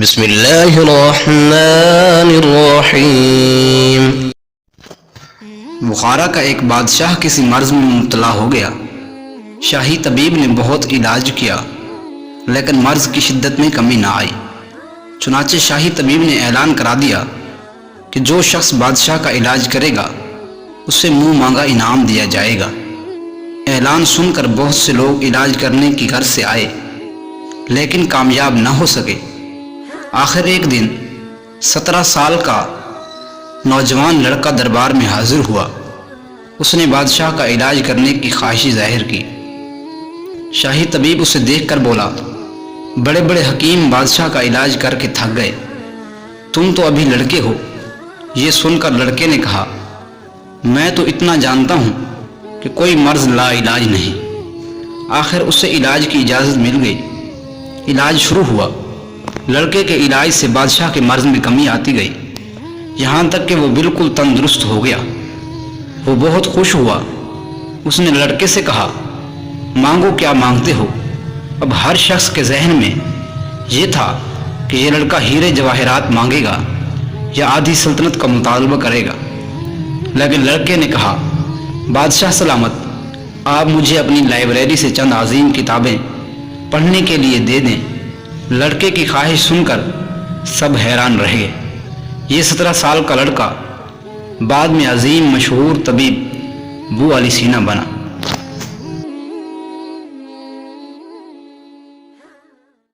بسم اللہ الرحمن الرحیم۔ بخارا کا ایک بادشاہ کسی مرض میں مبتلا ہو گیا۔ شاہی طبیب نے بہت علاج کیا لیکن مرض کی شدت میں کمی نہ آئی۔ چنانچہ شاہی طبیب نے اعلان کرا دیا کہ جو شخص بادشاہ کا علاج کرے گا اسے منہ مانگا انعام دیا جائے گا۔ اعلان سن کر بہت سے لوگ علاج کرنے کی غرض سے آئے لیکن کامیاب نہ ہو سکے۔ آخر ایک دن 17 سال کا نوجوان لڑکا دربار میں حاضر ہوا۔ اس نے بادشاہ کا علاج کرنے کی خواہش ظاہر کی۔ شاہی طبیب اسے دیکھ کر بولا، بڑے بڑے حکیم بادشاہ کا علاج کر کے تھک گئے، تم تو ابھی لڑکے ہو۔ یہ سن کر لڑکے نے کہا، میں تو اتنا جانتا ہوں کہ کوئی مرض لا علاج نہیں۔ آخر اسے علاج کی اجازت مل گئی۔ علاج شروع ہوا۔ لڑکے کے علاج سے بادشاہ کے مرض میں کمی آتی گئی، یہاں تک کہ وہ بالکل تندرست ہو گیا۔ وہ بہت خوش ہوا۔ اس نے لڑکے سے کہا، مانگو کیا مانگتے ہو۔ اب ہر شخص کے ذہن میں یہ تھا کہ یہ لڑکا ہیرے جواہرات مانگے گا یا آدھی سلطنت کا مطالبہ کرے گا، لیکن لڑکے نے کہا، بادشاہ سلامت، آپ مجھے اپنی لائبریری سے چند عظیم کتابیں پڑھنے کے لیے دے دیں۔ لڑکے کی خواہش سن کر سب حیران رہ گئے۔ یہ 17 سال کا لڑکا بعد میں عظیم مشہور طبیب بو علی سینا بنا۔